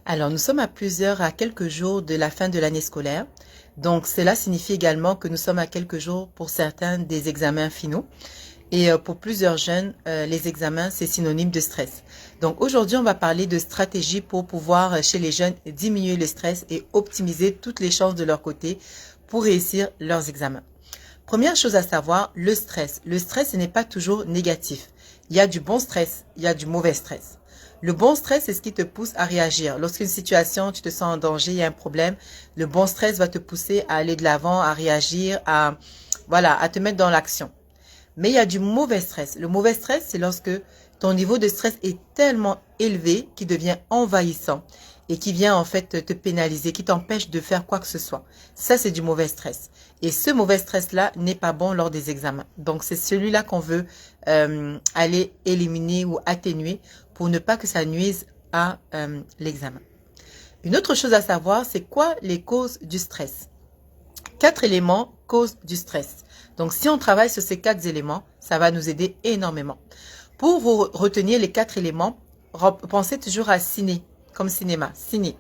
Alors, nous sommes à quelques jours de la fin de l'année scolaire. Donc, cela signifie également que nous sommes à quelques jours pour certains des examens finaux. Et pour plusieurs jeunes, les examens, c'est synonyme de stress. Donc, aujourd'hui, on va parler de stratégies pour pouvoir, chez les jeunes, diminuer le stress et optimiser toutes les chances de leur côté pour réussir leurs examens. Première chose à savoir, le stress. Le stress, ce n'est pas toujours négatif. Il y a du bon stress, il y a du mauvais stress. Le bon stress, c'est ce qui te pousse à réagir. Lorsqu'une situation, tu te sens en danger, il y a un problème, le bon stress va te pousser à aller de l'avant, à réagir, à te mettre dans l'action. Mais il y a du mauvais stress. Le mauvais stress, c'est lorsque ton niveau de stress est tellement élevé qu'il devient envahissant et qui vient en fait te pénaliser, qui t'empêche de faire quoi que ce soit. Ça, c'est du mauvais stress. Et ce mauvais stress-là n'est pas bon lors des examens. Donc, c'est celui-là qu'on veut aller éliminer ou atténuer pour ne pas que ça nuise à l'examen. Une autre chose à savoir, c'est quoi les causes du stress? 4 éléments causent du stress. Donc, si on travaille sur ces 4 éléments, ça va nous aider énormément. Pour vous retenir les 4 éléments, pensez toujours à ciné, comme cinéma, ciné.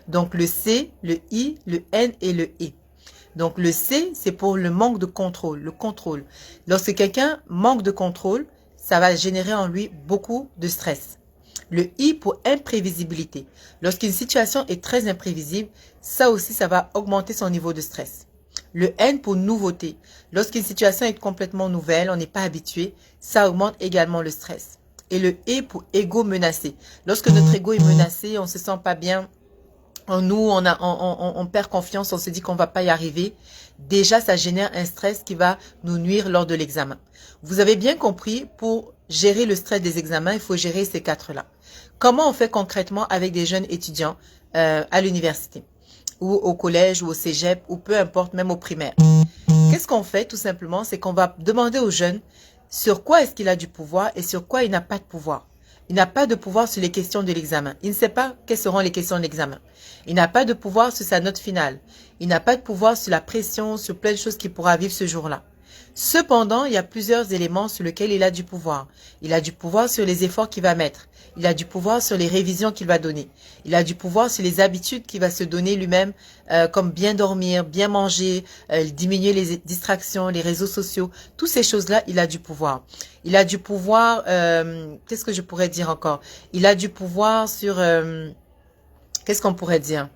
Donc, le C, le I, le N et le E. Donc, le C, c'est pour le manque de contrôle, le contrôle. Lorsque quelqu'un manque de contrôle, ça va générer en lui beaucoup de stress. Le I pour imprévisibilité. Lorsqu'une situation est très imprévisible, ça aussi, ça va augmenter son niveau de stress. Le N pour nouveauté. Lorsqu'une situation est complètement nouvelle, on n'est pas habitué, ça augmente également le stress. Et le E pour ego menacé. Lorsque notre ego est menacé, on se sent pas bien, en nous, on perd confiance, on se dit qu'on va pas y arriver. Déjà, ça génère un stress qui va nous nuire lors de l'examen. Vous avez bien compris, pour gérer le stress des examens, il faut gérer ces 4-là. Comment on fait concrètement avec des jeunes étudiants à l'université ou au collège ou au cégep ou peu importe, même au primaire? Qu'est-ce qu'on fait tout simplement? C'est qu'on va demander aux jeunes sur quoi est-ce qu'il a du pouvoir et sur quoi il n'a pas de pouvoir. Il n'a pas de pouvoir sur les questions de l'examen. Il ne sait pas quelles seront les questions de l'examen. Il n'a pas de pouvoir sur sa note finale. Il n'a pas de pouvoir sur la pression, sur plein de choses qu'il pourra vivre ce jour-là. Cependant, il y a plusieurs éléments sur lesquels il a du pouvoir. Il a du pouvoir sur les efforts qu'il va mettre. Il a du pouvoir sur les révisions qu'il va donner. Il a du pouvoir sur les habitudes qu'il va se donner lui-même, comme bien dormir, bien manger, diminuer les distractions, les réseaux sociaux. Toutes ces choses-là, il a du pouvoir. Il a du pouvoir, qu'est-ce que je pourrais dire encore? Il a du pouvoir sur, qu'est-ce qu'on pourrait dire?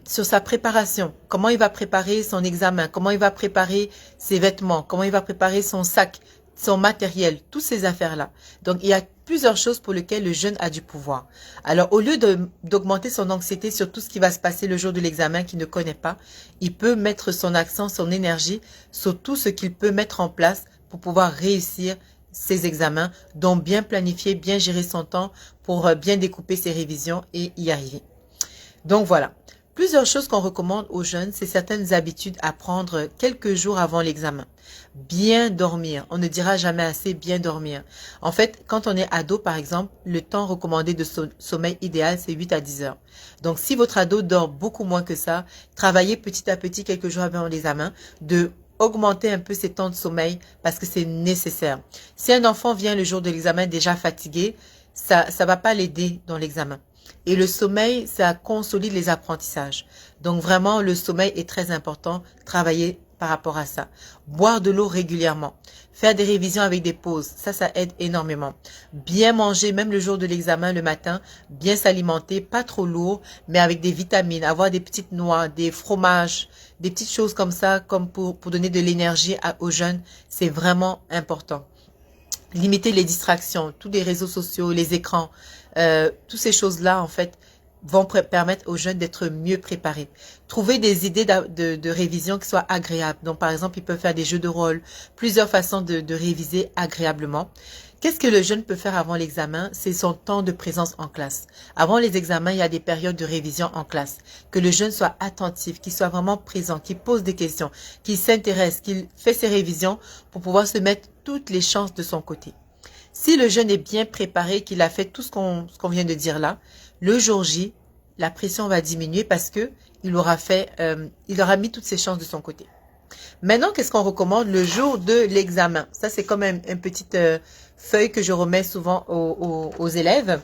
Sur sa préparation, comment il va préparer son examen, comment il va préparer ses vêtements, comment il va préparer son sac, son matériel, toutes ces affaires-là. Donc, il y a plusieurs choses pour lesquelles le jeune a du pouvoir. Alors, au lieu d'augmenter son anxiété sur tout ce qui va se passer le jour de l'examen qu'il ne connaît pas, il peut mettre son accent, son énergie sur tout ce qu'il peut mettre en place pour pouvoir réussir ses examens, donc bien planifier, bien gérer son temps pour bien découper ses révisions et y arriver. Donc voilà, plusieurs choses qu'on recommande aux jeunes, c'est certaines habitudes à prendre quelques jours avant l'examen. Bien dormir, on ne dira jamais assez bien dormir. En fait, quand on est ado par exemple, le temps recommandé de sommeil idéal c'est 8 à 10 heures. Donc si votre ado dort beaucoup moins que ça, travaillez petit à petit quelques jours avant l'examen de augmenter un peu ses temps de sommeil parce que c'est nécessaire. Si un enfant vient le jour de l'examen déjà fatigué, ça va pas l'aider dans l'examen. Et le sommeil, ça consolide les apprentissages. Donc vraiment, le sommeil est très important. Travailler par rapport à ça. Boire de l'eau régulièrement. Faire des révisions avec des pauses. Ça aide énormément. Bien manger, même le jour de l'examen, le matin. Bien s'alimenter, pas trop lourd, mais avec des vitamines. Avoir des petites noix, des fromages, des petites choses comme ça, comme pour donner de l'énergie aux jeunes. C'est vraiment important. Limiter les distractions, tous les réseaux sociaux, les écrans, toutes ces choses-là, en fait, vont permettre aux jeunes d'être mieux préparés. Trouver des idées de révision qui soient agréables. Donc, par exemple, ils peuvent faire des jeux de rôle, plusieurs façons de réviser agréablement. Qu'est-ce que le jeune peut faire avant l'examen? C'est son temps de présence en classe. Avant les examens, il y a des périodes de révision en classe. Que le jeune soit attentif, qu'il soit vraiment présent, qu'il pose des questions, qu'il s'intéresse, qu'il fait ses révisions pour pouvoir se mettre toutes les chances de son côté. Si le jeune est bien préparé, qu'il a fait tout ce qu'on vient de dire là, le jour J, la pression va diminuer parce que il aura mis toutes ses chances de son côté. Maintenant, qu'est-ce qu'on recommande le jour de l'examen? Ça, c'est quand même une petite feuille que je remets souvent aux élèves.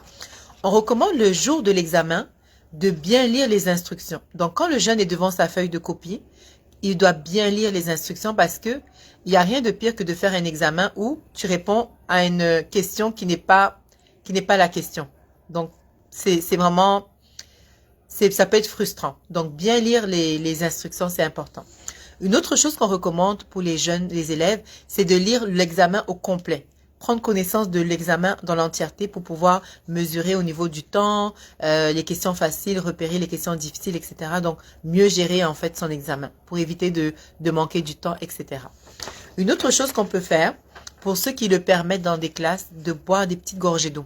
On recommande le jour de l'examen de bien lire les instructions. Donc, quand le jeune est devant sa feuille de copie, il doit bien lire les instructions parce que il n'y a rien de pire que de faire un examen où tu réponds à une question qui n'est pas la question. Donc, c'est vraiment, ça peut être frustrant. Donc, bien lire les instructions, c'est important. Une autre chose qu'on recommande pour les jeunes, les élèves, c'est de lire l'examen au complet. Prendre connaissance de l'examen dans l'entièreté pour pouvoir mesurer au niveau du temps, les questions faciles, repérer les questions difficiles, etc. Donc, mieux gérer en fait son examen pour éviter de manquer du temps, etc. Une autre chose qu'on peut faire, pour ceux qui le permettent dans des classes, de boire des petites gorgées d'eau.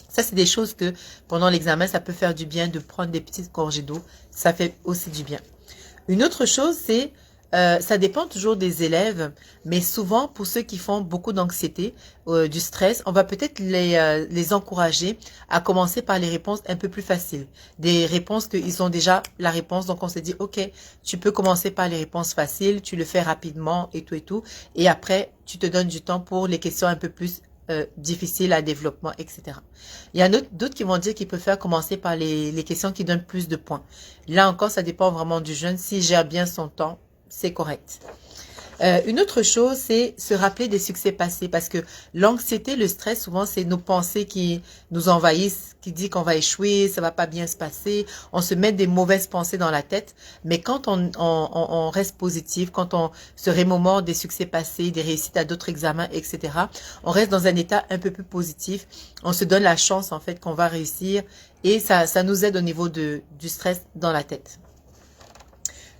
Ça, c'est des choses que pendant l'examen, ça peut faire du bien de prendre des petites gorgées d'eau. Ça fait aussi du bien. Une autre chose, c'est, ça dépend toujours des élèves, mais souvent, pour ceux qui font beaucoup d'anxiété, du stress, on va peut-être les encourager à commencer par les réponses un peu plus faciles. Des réponses qu'ils ont déjà la réponse, donc on se dit, OK, tu peux commencer par les réponses faciles, tu le fais rapidement et tout, et après, tu te donnes du temps pour les questions un peu plus difficiles à développement, etc. Il y a d'autres qui vont dire qu'ils préfèrent commencer par les questions qui donnent plus de points. Là encore, ça dépend vraiment du jeune. S'il gère bien son temps, c'est correct. Une autre chose, c'est se rappeler des succès passés parce que l'anxiété, le stress, souvent, c'est nos pensées qui nous envahissent, qui disent qu'on va échouer, ça va pas bien se passer. On se met des mauvaises pensées dans la tête. Mais quand on reste positif, quand on se remémore des succès passés, des réussites à d'autres examens, etc., on reste dans un état un peu plus positif. On se donne la chance, en fait, qu'on va réussir et ça nous aide au niveau du stress dans la tête.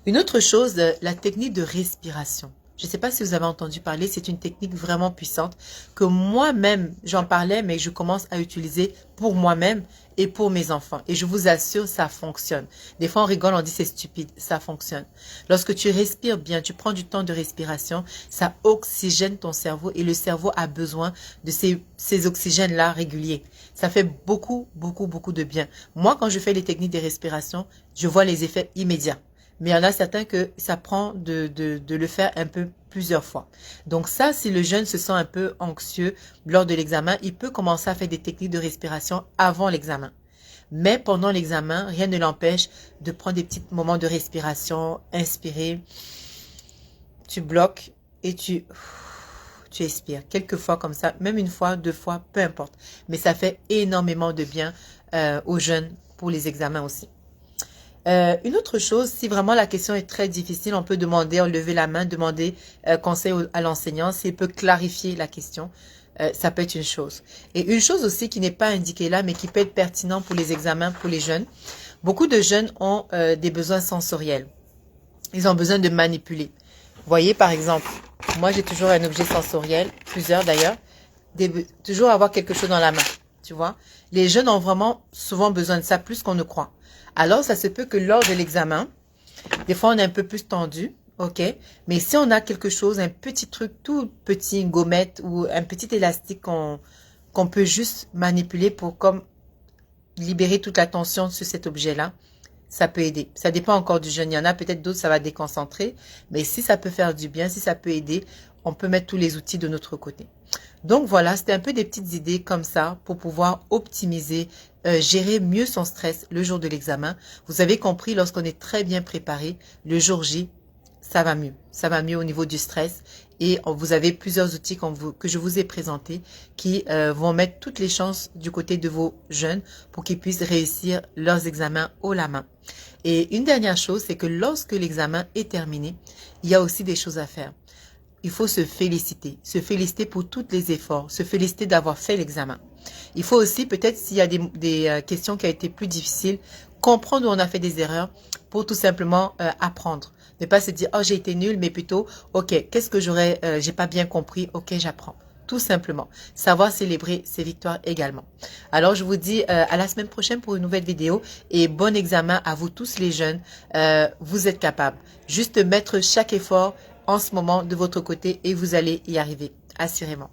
Une autre chose, la technique de respiration. Je ne sais pas si vous avez entendu parler, c'est une technique vraiment puissante que moi-même, j'en parlais, mais je commence à utiliser pour moi-même et pour mes enfants. Et je vous assure, ça fonctionne. Des fois, on rigole, on dit c'est stupide, ça fonctionne. Lorsque tu respires bien, tu prends du temps de respiration, ça oxygène ton cerveau et le cerveau a besoin de ces oxygènes-là réguliers. Ça fait beaucoup, beaucoup, beaucoup de bien. Moi, quand je fais les techniques de respiration, je vois les effets immédiats. Mais il y en a certains que ça prend de le faire un peu plusieurs fois. Donc ça, si le jeune se sent un peu anxieux lors de l'examen, il peut commencer à faire des techniques de respiration avant l'examen. Mais pendant l'examen, rien ne l'empêche de prendre des petits moments de respiration, inspirer, tu bloques et tu expires. Quelques fois comme ça, même une fois, deux fois, peu importe. Mais ça fait énormément de bien aux jeunes pour les examens aussi. Une autre chose, si vraiment la question est très difficile, on peut demander, lever la main, demander conseil à l'enseignant s'il peut clarifier la question. Ça peut être une chose. Et une chose aussi qui n'est pas indiquée là, mais qui peut être pertinent pour les examens, pour les jeunes. Beaucoup de jeunes ont des besoins sensoriels. Ils ont besoin de manipuler. Vous voyez, par exemple, moi j'ai toujours un objet sensoriel, plusieurs d'ailleurs, toujours avoir quelque chose dans la main, tu vois. Les jeunes ont vraiment souvent besoin de ça, plus qu'on ne croit. Alors, ça se peut que lors de l'examen, des fois, on est un peu plus tendu, ok? Mais si on a quelque chose, un petit truc tout petit, une gommette ou un petit élastique qu'on peut juste manipuler pour comme libérer toute la tension sur cet objet-là, ça peut aider. Ça dépend encore du jeune. Il y en a peut-être d'autres, ça va déconcentrer. Mais si ça peut faire du bien, si ça peut aider, on peut mettre tous les outils de notre côté. Donc voilà, c'était un peu des petites idées comme ça pour pouvoir optimiser, gérer mieux son stress le jour de l'examen. Vous avez compris, lorsqu'on est très bien préparé, le jour J, ça va mieux. Ça va mieux au niveau du stress. Et vous avez plusieurs outils que je vous ai présentés qui vont mettre toutes les chances du côté de vos jeunes pour qu'ils puissent réussir leurs examens haut la main. Et une dernière chose, c'est que lorsque l'examen est terminé, il y a aussi des choses à faire. Il faut se féliciter pour tous les efforts, se féliciter d'avoir fait l'examen. Il faut aussi, peut-être s'il y a des questions qui ont été plus difficiles, comprendre où on a fait des erreurs pour tout simplement apprendre. Ne pas se dire, oh j'ai été nul, mais plutôt, ok, qu'est-ce que j'ai pas bien compris, ok j'apprends. Tout simplement. Savoir célébrer ses victoires également. Alors, je vous dis à la semaine prochaine pour une nouvelle vidéo et bon examen à vous tous les jeunes. Vous êtes capables. Juste mettre chaque effort en ce moment de votre côté et vous allez y arriver, assurément.